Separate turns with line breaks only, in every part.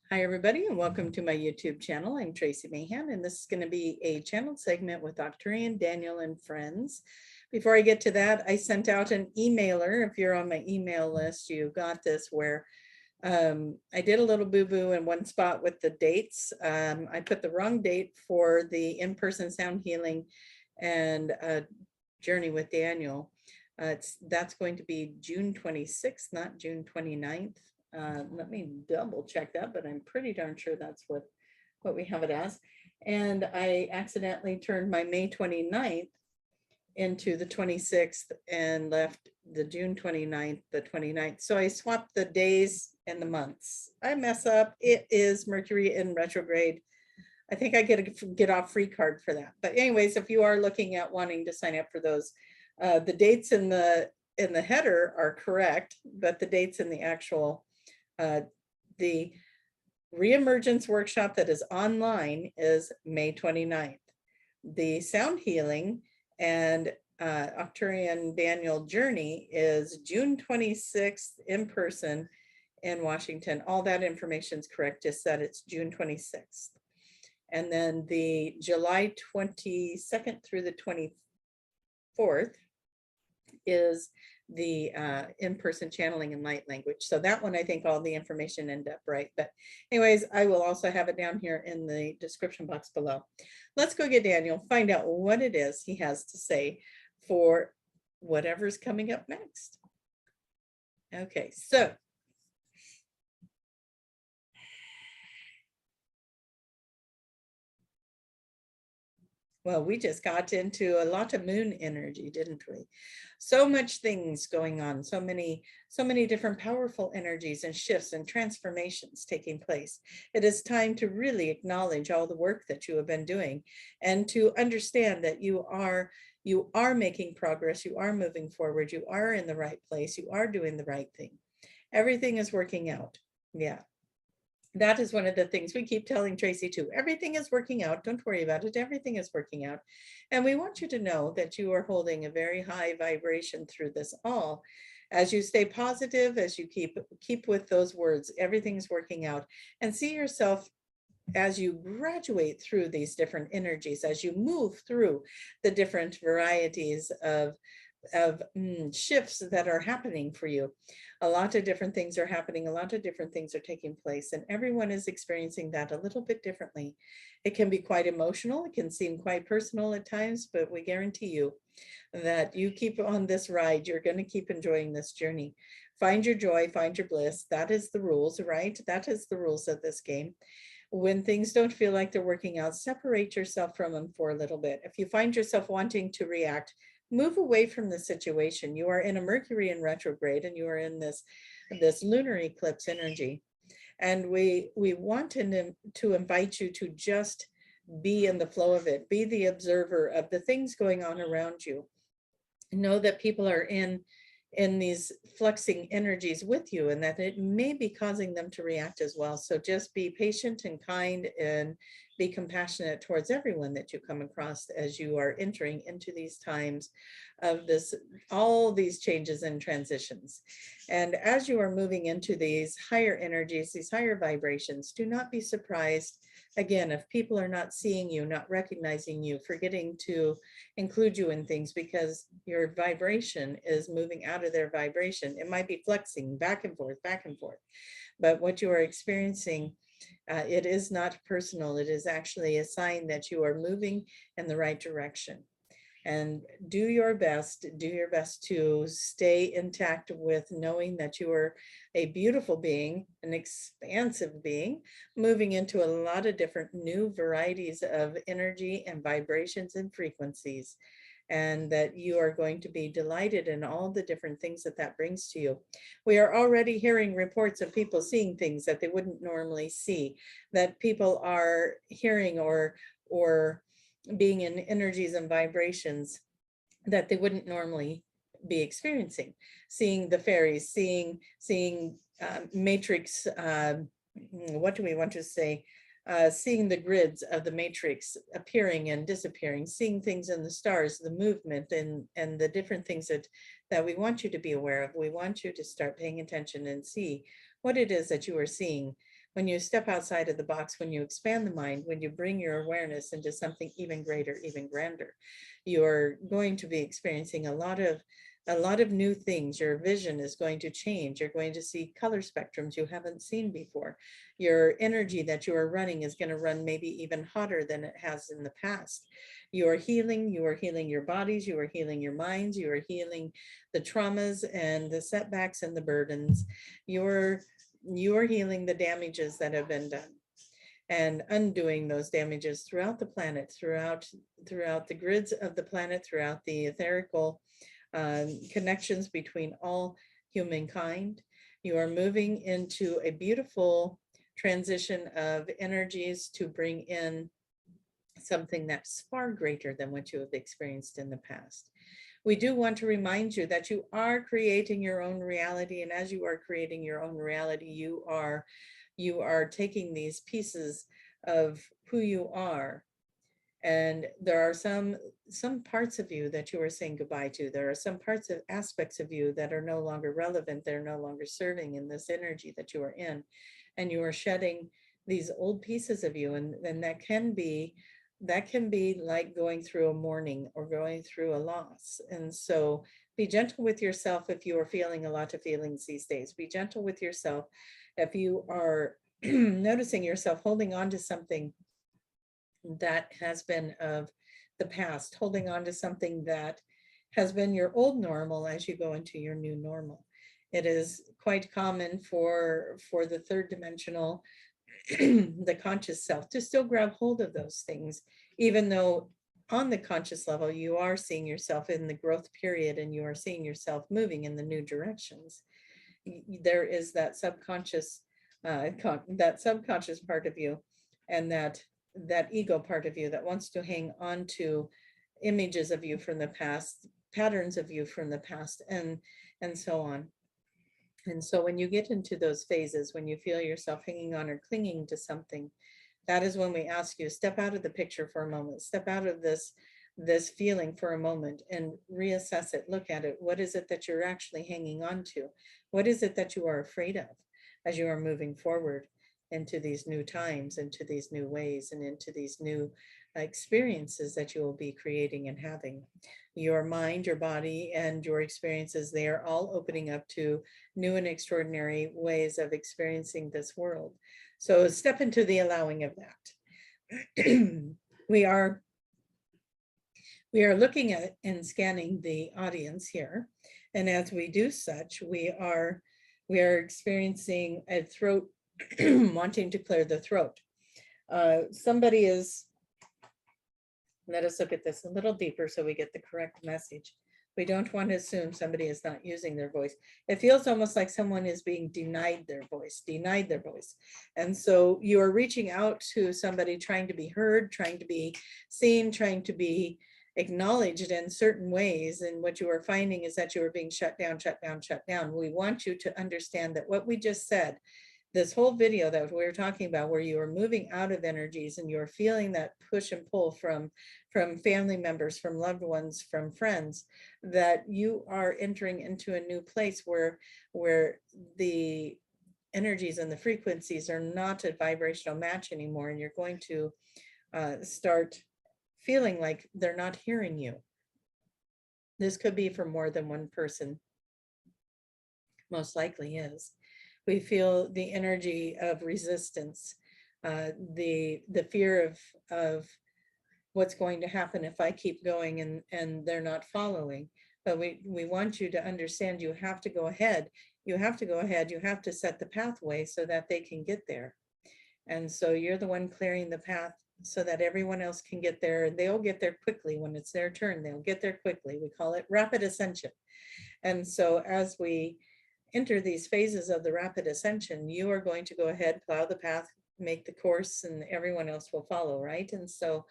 Hi, everybody, and welcome to my YouTube channel. I'm Tracie Mahan, and this is going to be a channel segment with Arcturian Daniel and Friends. Before I get to that, I sent out an emailer. If you're on my email list, you got this, where I did a little boo-boo in one spot with the dates. I put the wrong date for the in-person sound healing and journey with Daniel. That's going to be June 26th, not June 29th. Let me double check that, but I'm pretty darn sure that's what we have it as. And I accidentally turned my May 29th into the 26th and left the June 29th, the 29th. So I swapped the days and the months. I mess up. It is Mercury in retrograde. I think I get a get off free card for that. But anyways, if you are looking at wanting to sign up for those, the dates in the header are correct, but the dates in the actual the Re-emergence Workshop that is online is May 29th. The sound healing and Arcturian Daniel journey is June 26th in person in Washington. All that information is correct, just that it's June 26th. And then the July 22nd through the 24th is the in-person channeling and light language. So that one, I think all the information ended up right. But anyways, I will also have it down here in the description box below. Let's go get Daniel, find out what it is he has to say for whatever's coming up next. Okay, so well, we just got into a lot of moon energy, didn't we? So much things going on, so many different powerful energies and shifts and transformations taking place. It is time to really acknowledge all the work that you have been doing and to understand that you are making progress, you are moving forward, you are in the right place, you are doing the right thing. Everything is working out. Yeah. That is one of the things we keep telling Tracie too. Everything is working out. Don't worry about it. Everything is working out. And we want you to know that you are holding a very high vibration through this all. As you stay positive, as you keep with those words, everything's working out, and see yourself as you graduate through these different energies, as you move through the different varieties of shifts that are happening for you. A lot of different things are happening, a lot of different things are taking place, and everyone is experiencing that a little bit differently. It can be quite emotional, it can seem quite personal at times, but we guarantee you that you keep on this ride, you're going to keep enjoying this journey. Find your joy, find your bliss. That is the rules, right? That is the rules of this game. When things don't feel like they're working out, separate yourself from them for a little bit. If you find yourself wanting to react, move away from the situation. You are in a Mercury in retrograde, and you are in this lunar eclipse energy. And we want to invite you to just be in the flow of it, be the observer of the things going on around you. Know that people are in these fluxing energies with you, and that it may be causing them to react as well. So just be patient and kind, and be compassionate towards everyone that you come across as you are entering into these times of all these changes and transitions. And as you are moving into these higher energies, these higher vibrations, do not be surprised again if people are not seeing you, not recognizing you, forgetting to include you in things because your vibration is moving out of their vibration. It might be flexing back and forth, but what you are experiencing, it is not personal. It is actually a sign that you are moving in the right direction. And do your best to stay intact with knowing that you are a beautiful being, an expansive being, moving into a lot of different new varieties of energy and vibrations and frequencies, and that you are going to be delighted in all the different things that brings to you. We are already hearing reports of people seeing things that they wouldn't normally see, that people are hearing or being in energies and vibrations that they wouldn't normally be experiencing, seeing the fairies, seeing matrix, what do we want to say, seeing the grids of the matrix appearing and disappearing, seeing things in the stars, the movement, and the different things that we want you to be aware of. We want you to start paying attention and see what it is that you are seeing. when you step outside of the box, when you expand the mind, when you bring your awareness into something even greater, even grander, you're going to be experiencing a lot of new things. Your vision is going to change. You're going to see color spectrums you haven't seen before. Your energy that you are running is going to run maybe even hotter than it has in the past. You are healing your bodies, you are healing your minds, you are healing the traumas and the setbacks and the burdens. You're healing the damages that have been done and undoing those damages throughout the planet, throughout the grids of the planet, throughout the etherical connections between all humankind. You are moving into a beautiful transition of energies to bring in something that's far greater than what you have experienced in the past. We do want to remind you that you are creating your own reality, and as you are creating your own reality, you are taking these pieces of who you are, and there are some parts of you that you are saying goodbye to. There are some parts of aspects of you that are no longer relevant. They're no longer serving in this energy that you are in, and you are shedding these old pieces of you, and that can be like going through a mourning or going through a loss. And so be gentle with yourself if you are feeling a lot of feelings these days. Be gentle with yourself if you are noticing yourself holding on to something that has been of the past, holding on to something that has been your old normal as you go into your new normal. It is quite common for the third dimensional, the conscious self, to still grab hold of those things, even though on the conscious level, you are seeing yourself in the growth period and you are seeing yourself moving in the new directions. There is that subconscious part of you, and that ego part of you that wants to hang on to images of you from the past, patterns of you from the past, and so on. And so when you get into those phases, when you feel yourself hanging on or clinging to something, that is when we ask you, step out of the picture for a moment, step out of this feeling for a moment and reassess it, look at it. What is it that you're actually hanging on to? What is it that you are afraid of as you are moving forward into these new times, into these new ways, and into these new experiences that you will be creating and having? Your mind, your body, and your experiences, they are all opening up to new and extraordinary ways of experiencing this world. So step into the allowing of that. We are looking at and scanning the audience here. And as we do such, we are experiencing a throat, wanting to clear the throat. Somebody is, let us look at this a little deeper so we get the correct message. We don't want to assume somebody is not using their voice. It feels almost like someone is being denied their voice. And so you are reaching out to somebody, trying to be heard, trying to be seen, trying to be acknowledged in certain ways. And what you are finding is that you are being shut down. We want you to understand that what we just said, this whole video that we were talking about, where you are moving out of energies and you're feeling that push and pull from family members, from loved ones, from friends, that you are entering into a new place where the energies and the frequencies are not a vibrational match anymore, and you're going to start feeling like they're not hearing you. This could be for more than one person, most likely is. We feel the energy of resistance, the fear of what's going to happen if I keep going and they're not following. But we want you to understand you have to go ahead. You have to set the pathway so that they can get there. And so you're the one clearing the path so that everyone else can get there, and they'll get there quickly. When it's their turn, they'll get there quickly. We call it rapid ascension. And so as we enter these phases of the rapid ascension, you are going to go ahead, plow the path, make the course, and everyone else will follow, right? And so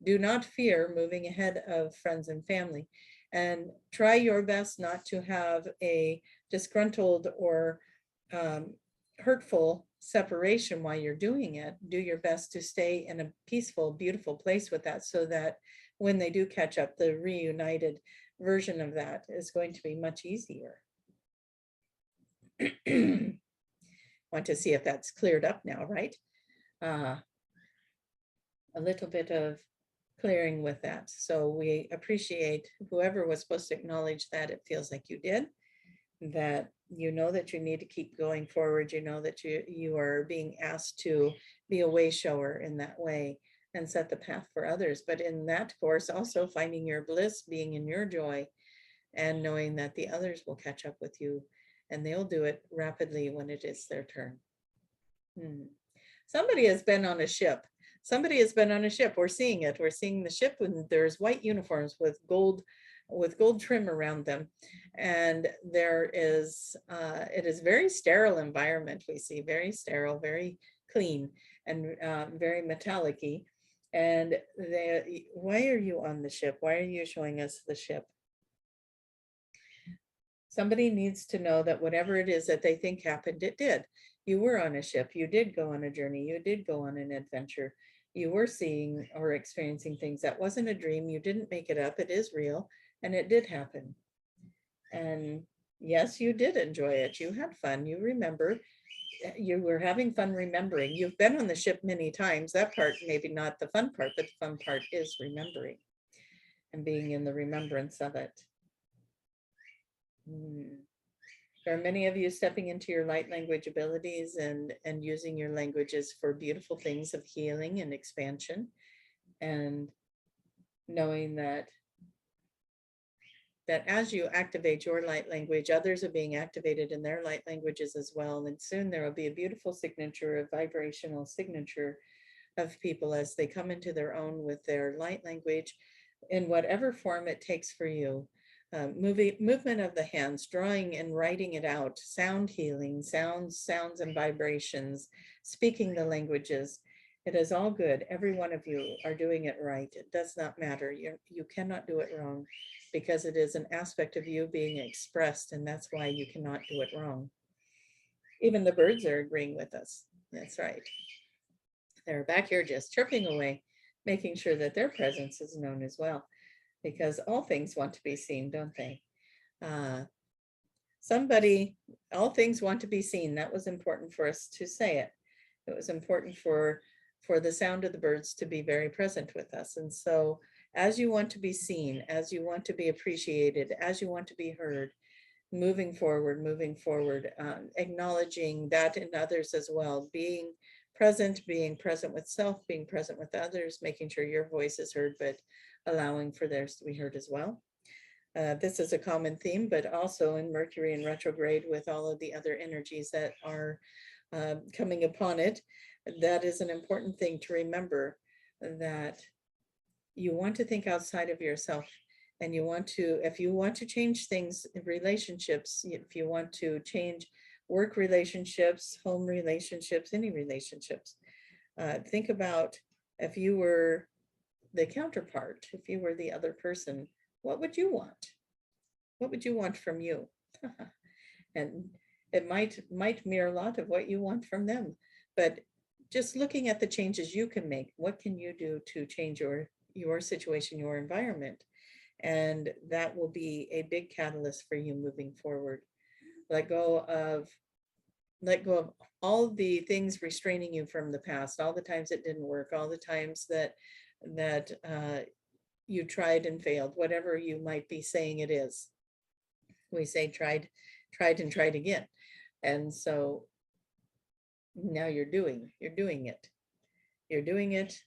do not fear moving ahead of friends and family, and try your best not to have a disgruntled or hurtful separation while you're doing it. Do your best to stay in a peaceful, beautiful place with that, so that when they do catch up, the reunited version of that is going to be much easier. Want to see if that's cleared up now, right? A little bit of clearing with that. So we appreciate whoever was supposed to acknowledge that. It feels like you did, that you know that you need to keep going forward. You know that you are being asked to be a way shower in that way and set the path for others. But in that course, also finding your bliss, being in your joy, and knowing that the others will catch up with you, and they'll do it rapidly when it is their turn. Somebody has been on a ship. Somebody has been on a ship. We're seeing it. We're seeing the ship, and there's white uniforms with gold trim around them. And there is, it is very sterile environment. We see very sterile, very clean, and very metallic-y. And why are you on the ship? Why are you showing us the ship? Somebody needs to know that whatever it is that they think happened, it did. You were on a ship. You did go on a journey. You did go on an adventure. You were seeing or experiencing things. That wasn't a dream. You didn't make it up. It is real, and it did happen. And yes, you did enjoy it. You had fun. You remember. You were having fun remembering. You've been on the ship many times. That part, maybe not the fun part, but the fun part is remembering and being in the remembrance of it. There are many of you stepping into your light language abilities and using your languages for beautiful things of healing and expansion, and knowing that as you activate your light language, others are being activated in their light languages as well. And soon there will be a beautiful signature, a vibrational signature of people as they come into their own with their light language in whatever form it takes for you. Movement of the hands, drawing and writing it out, sound healing, sounds and vibrations, speaking the languages. It is all good. Every one of you are doing it right. It does not matter. You cannot do it wrong, because it is an aspect of you being expressed, and that's why you cannot do it wrong. Even the birds are agreeing with us. That's right. They're back here just chirping away, making sure that their presence is known as well, because all things want to be seen, don't they? All things want to be seen. That was important for us to say it. It was important for the sound of the birds to be very present with us. And so as you want to be seen, as you want to be appreciated, as you want to be heard, moving forward, acknowledging that in others as well, being present with self, being present with others, making sure your voice is heard, but allowing for theirs to be heard as well. This is a common theme, but also in Mercury in retrograde with all of the other energies that are coming upon it. That is an important thing to remember, that you want to think outside of yourself, and you want to, if you want to change things in relationships, if you want to change work relationships, home relationships, any relationships, think about if you were the counterpart, if you were the other person, what would you want? What would you want from you? And it might mirror a lot of what you want from them, but just looking at the changes you can make, what can you do to change your situation, your environment? And that will be a big catalyst for you moving forward. Let go of all the things restraining you from the past, all the times it didn't work, all the times that you tried and failed, whatever you might be saying it is. We say tried and tried again. And so now you're doing it. You're doing it.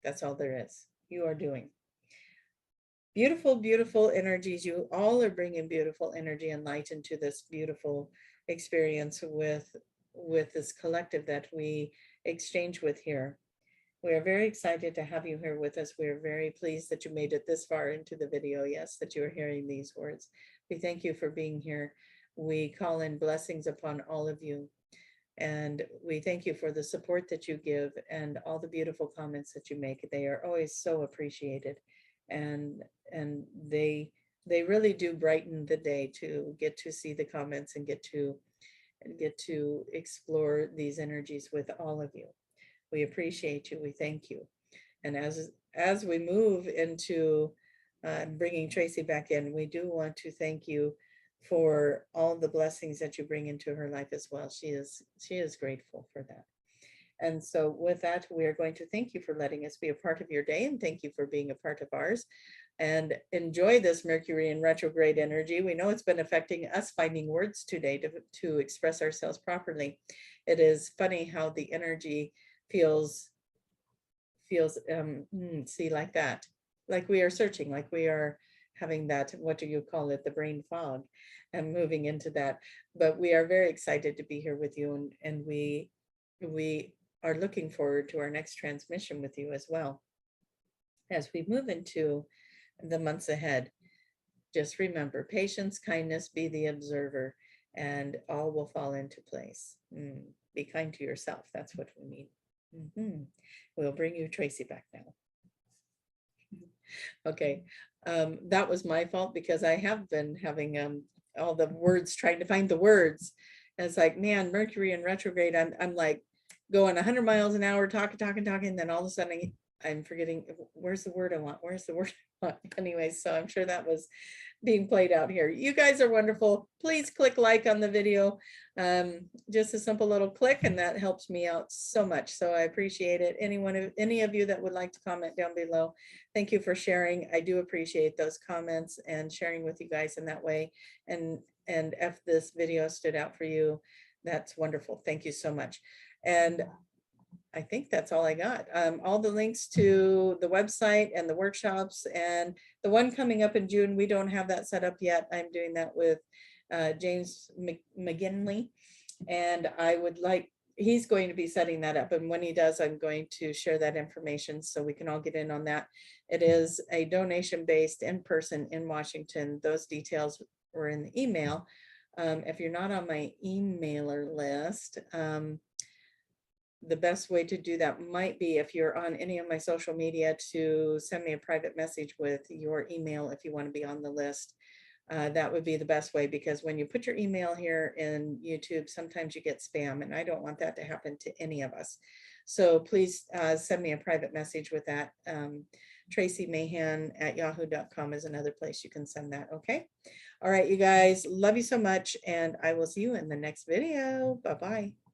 That's all there is. You are doing. Beautiful, beautiful energies. You all are bringing beautiful energy and light into this beautiful experience with this collective that we exchange with here. We are very excited to have you here with us. We are very pleased that you made it this far into the video. Yes, that you are hearing these words. We thank you for being here. We call in blessings upon all of you. And we thank you for the support that you give and all the beautiful comments that you make. They are always so appreciated. And they really do brighten the day to get to see the comments and get to explore these energies with all of you. We appreciate you. We thank you. And as we move into bringing Tracie back in, we do want to thank you for all the blessings that you bring into her life as well. She is grateful for that. And so with that, we are going to thank you for letting us be a part of your day, and thank you for being a part of ours. And enjoy this Mercury in retrograde energy. We know it's been affecting us finding words today to express ourselves properly. It is funny how the energy feels see, like that, like we are searching, like we are having that, what do you call it, the brain fog, and moving into that. But we are very excited to be here with you, and we are looking forward to our next transmission with you as well. As we move into the months ahead, just remember, patience, kindness, be the observer, and all will fall into place. Be kind to yourself. That's what we need. We'll bring you Tracie back now. Okay, that was my fault, because I have been having all the words, trying to find the words. And it's like, man, Mercury in retrograde, I'm like going 100 miles an hour, talking, and then all of a sudden I'm forgetting, where's the word I want? Where's the word I want? Anyway, so I'm sure that was being played out here. You guys are wonderful. Please click like on the video. Just a simple little click, and that helps me out so much. So I appreciate it. Any of you that would like to comment down below, thank you for sharing. I do appreciate those comments and sharing with you guys in that way. And if this video stood out for you, that's wonderful. Thank you so much. And I think that's all I got. All the links to the website and the workshops, and the one coming up in June, we don't have that set up yet. I'm doing that with James McGinley, and he's going to be setting that up. And when he does, I'm going to share that information so we can all get in on that. It is a donation-based in-person in Washington. Those details were in the email. If you're not on my emailer list, the best way to do that might be, if you're on any of my social media, to send me a private message with your email if you want to be on the list. That would be the best way, because when you put your email here in YouTube, sometimes you get spam, and I don't want that to happen to any of us. So please send me a private message with that. Tracie Mahan at yahoo.com is another place you can send that. Okay. All right, you guys, love you so much, and I will see you in the next video. Bye-bye.